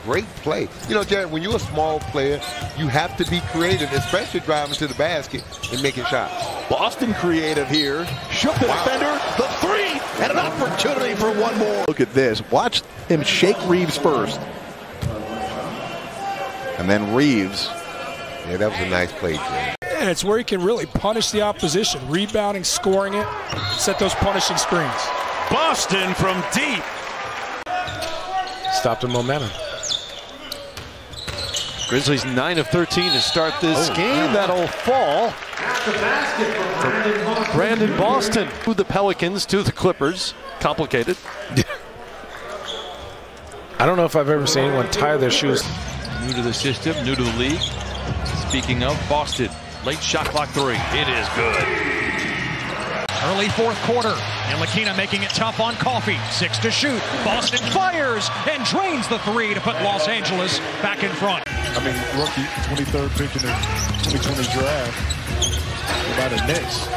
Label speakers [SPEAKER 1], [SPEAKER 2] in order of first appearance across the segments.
[SPEAKER 1] great play. You know, Jared, when you're a small player, you have to be creative, especially driving to the basket and making shots.
[SPEAKER 2] Boston creative here. Shook the defender. The three. And an opportunity for one more. Look at this. Watch him shake Reeves first. And then Reeves.
[SPEAKER 1] Yeah, that was a nice play, Jared.
[SPEAKER 3] And it's where he can really punish the opposition. Rebounding, scoring it, set those punishing screens.
[SPEAKER 4] Boston from deep.
[SPEAKER 3] Stop the momentum.
[SPEAKER 5] Grizzlies 9 of 13 to start this game. That'll fall for Brandon Boston. To the Pelicans, to the Clippers. Complicated.
[SPEAKER 3] I don't know if I've ever seen anyone tie their shoes.
[SPEAKER 4] New to the system, new to the league. Speaking of Boston, late shot clock three. It is good.
[SPEAKER 6] Early fourth quarter, and Lakina making it tough on Coffee. 6 to shoot. Boston fires and drains the three to put Los Angeles back in front.
[SPEAKER 7] I mean, rookie, 23rd pick in the 2020 draft. By the Knicks.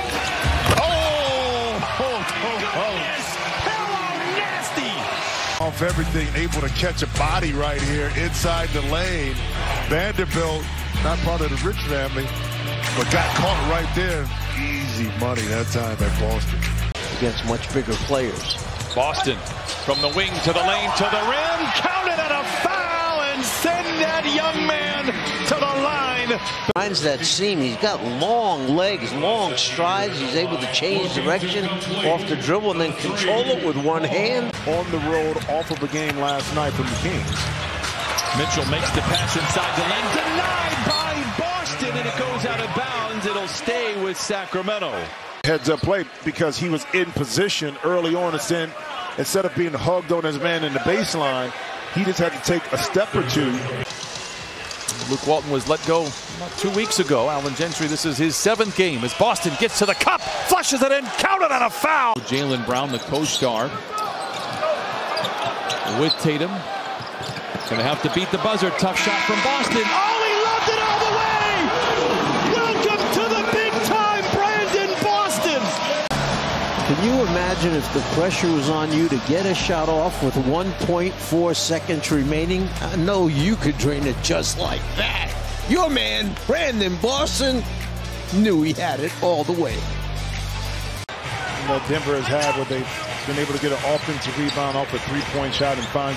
[SPEAKER 7] Nasty. Off everything, able to catch a body right here inside the lane. Vanderbilt, not part of the rich family, but got caught right there. Easy money that time at Boston.
[SPEAKER 8] Against much bigger players.
[SPEAKER 4] Boston from the wing to the lane to the rim. Counted at a foul and send that young man to the line.
[SPEAKER 8] Finds that seam. He's got long legs, long strides. He's able to change direction off the dribble and then control it with one hand.
[SPEAKER 7] On the road, off of a game last night from the Kings.
[SPEAKER 4] Mitchell makes the pass inside the lane. Denied by Boston, and it goes out of bounds. It'll stay with Sacramento.
[SPEAKER 7] Heads up play because he was in position early on, and instead of being hugged on his man in the baseline, he just had to take a step or two.
[SPEAKER 5] Luke Walton was let go about 2 weeks ago. Alvin Gentry, this is his 7th game as Boston gets to the cup, flushes it in, counted on a foul.
[SPEAKER 4] Jaylen Brown, the co-star, with Tatum. Going to have to beat the buzzer. Tough shot from Boston. Oh, he loved it all the way! Welcome to the big time, Brandon Boston!
[SPEAKER 8] Can you imagine if the pressure was on you to get a shot off with 1.4 seconds remaining? I know you could drain it just like that. Your man, Brandon Boston, knew he had it all the way.
[SPEAKER 7] You know, Denver has had where they've been able to get an offensive rebound off a three-point shot and find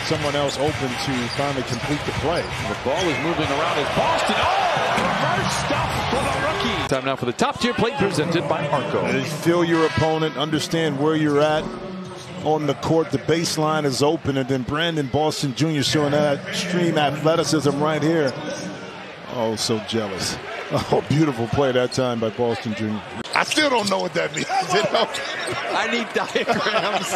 [SPEAKER 7] someone else open to finally complete the play.
[SPEAKER 4] The ball is moving around as Boston. Oh, reverse stuff for the rookie. Time now for the top-tier plate presented by Arco.
[SPEAKER 7] Feel your opponent, understand where you're at on the court. The baseline is open, and then Brandon Boston Jr. showing that extreme athleticism right here. Oh, so jealous. Oh, beautiful play that time by Boston Jr. I still don't know what that means. You know?
[SPEAKER 5] I need diagrams,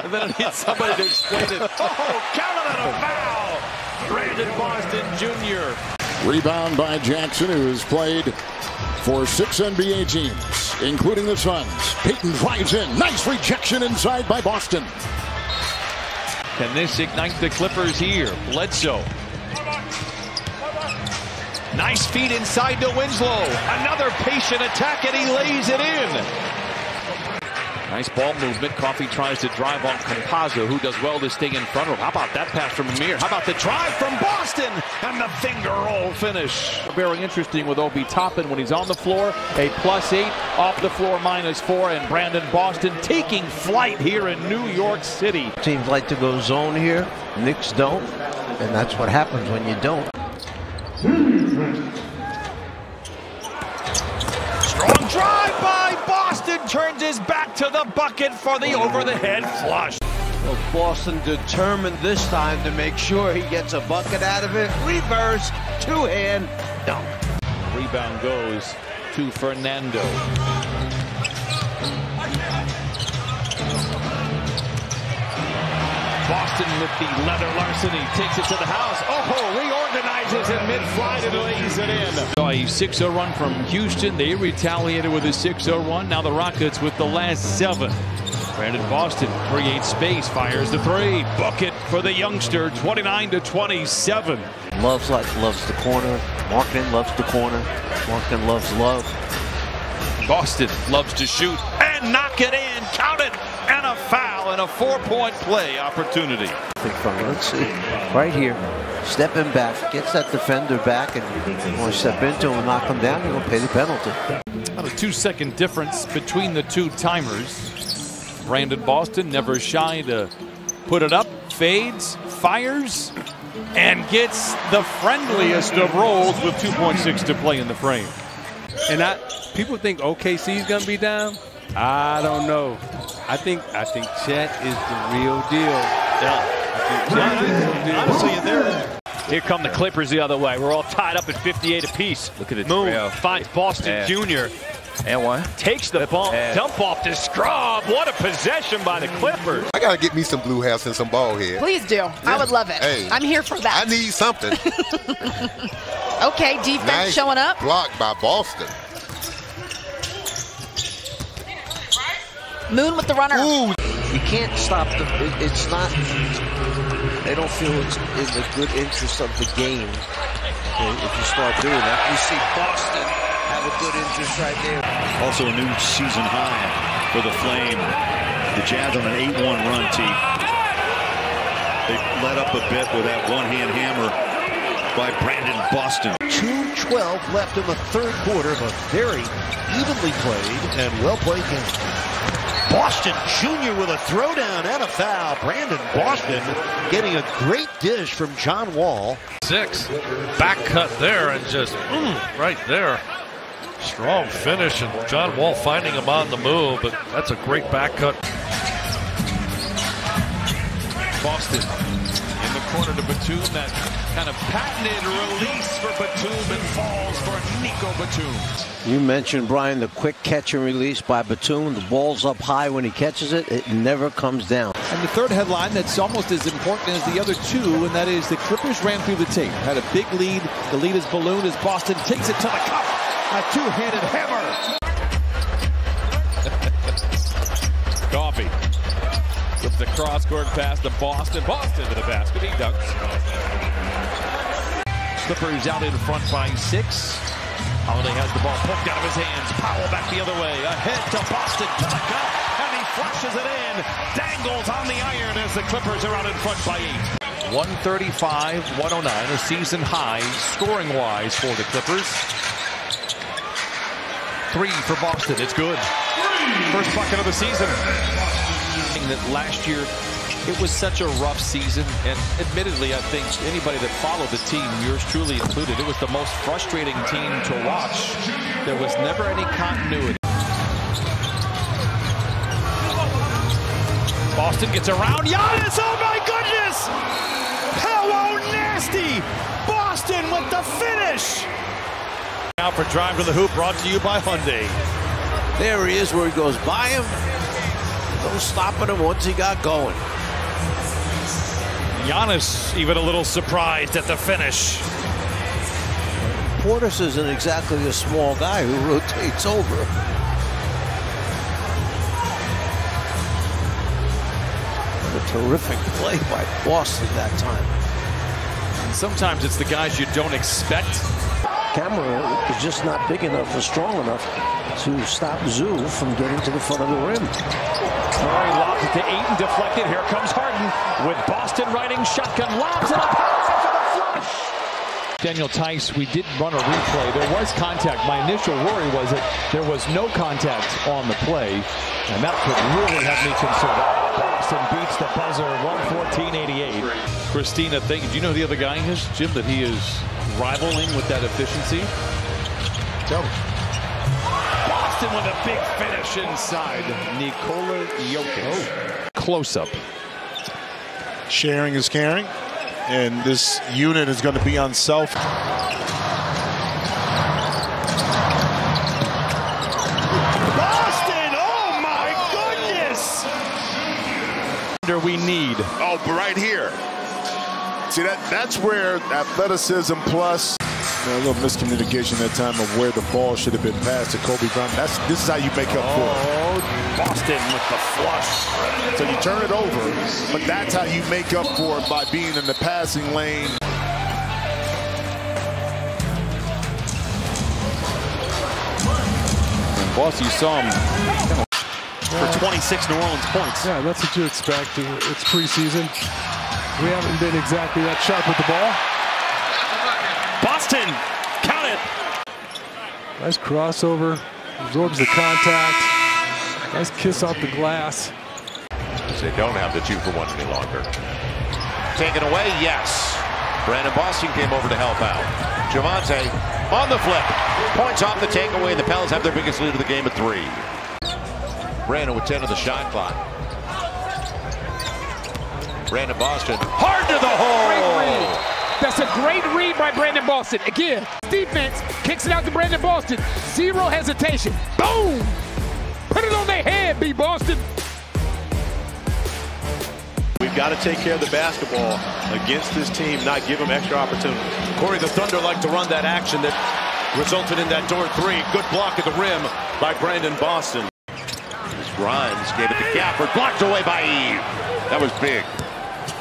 [SPEAKER 5] and then I need somebody to explain it.
[SPEAKER 4] Oh, counted on a foul. Brandon Boston Jr.
[SPEAKER 9] Rebound by Jackson, who has played for 6 NBA teams, including the Suns. Payton drives in. Nice rejection inside by Boston.
[SPEAKER 4] Can this ignite the Clippers here? Bledsoe. Nice feed inside to Winslow. Another patient attack, and he lays it in. Nice ball movement. Coffee tries to drive on Campazzo, who does well to stay in front of him. How about that pass from Amir? How about the drive from Boston? And the finger roll finish. Very interesting with Obi Toppin when he's on the floor. A +8, off the floor -4, and Brandon Boston taking flight here in New York City.
[SPEAKER 8] Teams like to go zone here. Knicks don't. And that's what happens when you don't.
[SPEAKER 4] Strong drive by Boston, turns his back to the bucket for the over-the-head flush.
[SPEAKER 8] Well, Boston determined this time to make sure he gets a bucket out of it. Reverse, two-hand dunk.
[SPEAKER 4] Rebound goes to Fernando. Boston with the leather larceny takes it to the house. Oh, reorganizes in mid-flight and lays it in. A 6-0 run from Houston. They retaliated with a 6-0 run. Now the Rockets with the last 7. Brandon Boston creates space, fires the three. Bucket for the youngster, 29-27.
[SPEAKER 8] Loves the corner. Markkanen loves the corner. Markkanen loves love.
[SPEAKER 4] Boston loves to shoot and knock it in. Count it. and a foul and a 4-point play opportunity.
[SPEAKER 8] Let's see. Right here. Stepping back. Gets that defender back, and when you step into him and knock him down, you're going to pay the penalty.
[SPEAKER 5] About a 2-second difference between the two timers. Brandon Boston never shy to put it up, fades, fires, and gets the friendliest of rolls with 2.6 to play in the frame.
[SPEAKER 10] And people think OKC is going to be down. I don't know. I think Chet is the real deal.
[SPEAKER 4] Yeah. Honestly, there. Here come the Clippers the other way. We're all tied up at 58 apiece. Look at it. Moon finds Boston Jr.
[SPEAKER 5] And one.
[SPEAKER 4] Takes the ball, dump off to Scrub. What a possession by the Clippers.
[SPEAKER 1] I got to get me some blue house and some ball head.
[SPEAKER 11] Please do. Yeah. I would love it.
[SPEAKER 1] Hey,
[SPEAKER 11] I'm here for that.
[SPEAKER 1] I need something.
[SPEAKER 11] Okay, defense
[SPEAKER 1] nice
[SPEAKER 11] showing up.
[SPEAKER 1] Blocked by Boston.
[SPEAKER 11] Moon with the runner.
[SPEAKER 1] Ooh.
[SPEAKER 8] You can't stop them. It's not. They don't feel it's in the good interest of the game. If you start doing that, you see Boston have a good interest right there.
[SPEAKER 12] Also a new season high for the Flame. The Jazz on an 8-1 run, T. They let up a bit with that one-hand hammer by Brandon Boston.
[SPEAKER 2] 2:12 left in the third quarter, but very evenly played and well-played game. Boston Jr. with a throwdown and a foul. Brandon Boston getting a great dish from John Wall.
[SPEAKER 13] 6. Back cut there and just right there. Strong finish, and John Wall finding him on the move, but that's a great back cut.
[SPEAKER 4] Boston in the corner to Batum. That kind of patented release for Batum, and falls for Nico Batum.
[SPEAKER 8] You mentioned, Brian, the quick catch and release by Batum. The ball's up high when he catches it. It never comes down.
[SPEAKER 5] And the third headline that's almost as important as the other two, and that is the Clippers ran through the tape. Had a big lead. The lead is ballooned as Boston takes it to the cup. A two-handed hammer.
[SPEAKER 4] Coffee. Flips the cross-court pass to Boston. Boston to the basket. He dunks. Clippers out in front by 6. Holiday has the ball poked out of his hands. Powell back the other way. Ahead to Boston. To the cup. And he flashes it in. Dangles on the iron as the Clippers are out in front by 8.
[SPEAKER 5] 135-109. A season high scoring-wise for the Clippers. 3 for Boston. It's good.
[SPEAKER 4] First bucket of the season.
[SPEAKER 5] That last year, it was such a rough season, and admittedly, I think anybody that followed the team, yours truly included, it was the most frustrating team to watch. There was never any continuity. Boston gets around. Giannis, oh my goodness! How nasty! Boston with the finish!
[SPEAKER 13] Now for drive to the hoop, brought to you by Hyundai.
[SPEAKER 8] There he is, where he goes by him. No stopping him once he got going.
[SPEAKER 13] Giannis even a little surprised at the finish.
[SPEAKER 8] Portis isn't exactly a small guy who rotates over. What a terrific play by Boston that time.
[SPEAKER 5] And sometimes it's the guys you don't expect.
[SPEAKER 8] Camera is just not big enough or strong enough to stop Zoo from getting to the front of the rim.
[SPEAKER 4] Curry lobs it to Ayton, deflected. Here comes Harden with Boston riding shotgun. Lobs it up for the flush. Daniel Tice, we did run a replay. There was contact. My initial worry was that there was no contact on the play, and that could really have me concerned. Boston beats the buzzer, 114-88.
[SPEAKER 5] Christina, do you know who the other guy is, Jim, that he is rivaling with that efficiency?
[SPEAKER 7] Tell me.
[SPEAKER 5] Boston with a big finish inside. Nikola Jokic. Close-up.
[SPEAKER 7] Sharing is caring, and this unit is going to be on self.
[SPEAKER 5] Boston! Oh my goodness! We need.
[SPEAKER 7] Oh, but right here. See, that's where athleticism plus a little miscommunication that time of where the ball should have been passed to Kobe Bryant. This is how you make up for it.
[SPEAKER 5] Boston with the flush.
[SPEAKER 7] So you turn it over, but that's how you make up for it, by being in the passing lane.
[SPEAKER 5] And Boss, you saw him.
[SPEAKER 2] for 26 New Orleans points.
[SPEAKER 11] Yeah, that's what you expect. It's preseason. We haven't been exactly that sharp with the ball.
[SPEAKER 2] Boston, count it.
[SPEAKER 11] Nice crossover, absorbs the contact. Nice kiss off the glass.
[SPEAKER 14] They don't have the 2-for-1 any longer. Taken away, yes. Brandon Boston came over to help out. Javante on the flip. Points off the takeaway. The Pels have their biggest lead of the game at 3. Brandon with 10 on the shot clock. Brandon Boston hard to the hole.
[SPEAKER 15] That's a great read by Brandon Boston. Again, defense kicks it out to Brandon Boston. Zero hesitation. Boom! Put it on their head, B. Boston.
[SPEAKER 16] We've got to take care of the basketball against this team, not give them extra opportunities.
[SPEAKER 17] Corey, the Thunder like to run that action that resulted in that door 3. Good block at the rim by Brandon Boston.
[SPEAKER 14] Grimes gave it to Gafford, blocked away by Eve. That was big.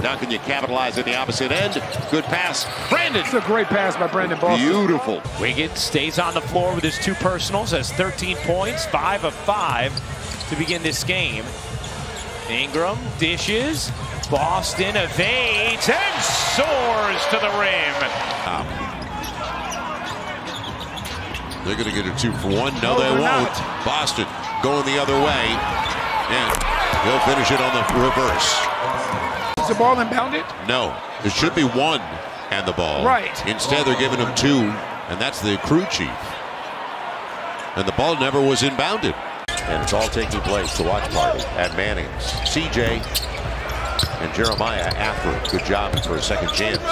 [SPEAKER 14] Now can you capitalize at the opposite end? Good pass. Brandon.
[SPEAKER 15] It's a great pass by Brandon Boston.
[SPEAKER 14] Beautiful.
[SPEAKER 5] Wiggins stays on the floor with his 2 personals, has 13 points, 5 of 5 to begin this game. Ingram dishes. Boston evades and soars to the rim.
[SPEAKER 14] They're going to get a 2-for-1. No, they won't. Boston going the other way. And he'll finish it on the reverse.
[SPEAKER 15] Is the ball inbounded?
[SPEAKER 14] No, it should be 1 and the ball.
[SPEAKER 15] Right.
[SPEAKER 14] Instead, they're giving him 2, and that's the crew chief. And the ball never was inbounded. And it's all taking place, the watch party at Manning's. CJ and Jeremiah after. Good job for a second chance.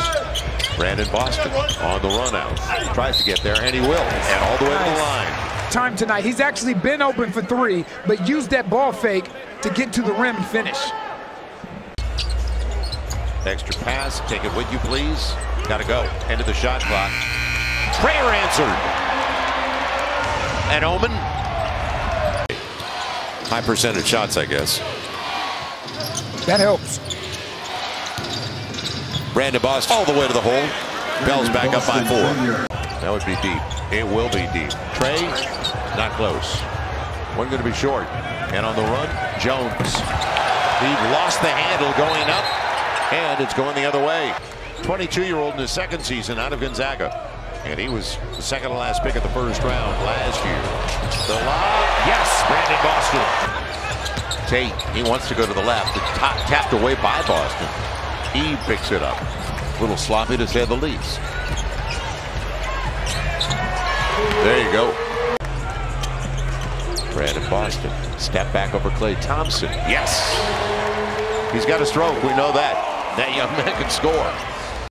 [SPEAKER 14] Brandon Boston on the run out. Tries to get there, and he will. And all the way to the line.
[SPEAKER 15] Time tonight. He's actually been open for 3, but used that ball fake to get to the rim and finish.
[SPEAKER 14] Extra pass. Take it with you, please. Got to go. End of the shot clock. Prayer answered. And Omen. High percentage shots, I guess.
[SPEAKER 15] That helps.
[SPEAKER 14] Brandon Boston all the way to the hole. Bell's back up by 4. That would be deep. It will be deep. Trey, not close. One going to be short. And on the run, Jones. He lost the handle going up. And it's going the other way. 22-year-old in his 2nd season out of Gonzaga. And he was the 2nd to last pick of the 1st round last year. The lob, yes, Brandon Boston. Tate, he wants to go to the left. It's tapped away by Boston. He picks it up. A little sloppy to say the least. There you go. Brandon Boston. Step back over Klay Thompson. Yes. He's got a stroke. We know that. That young man can score.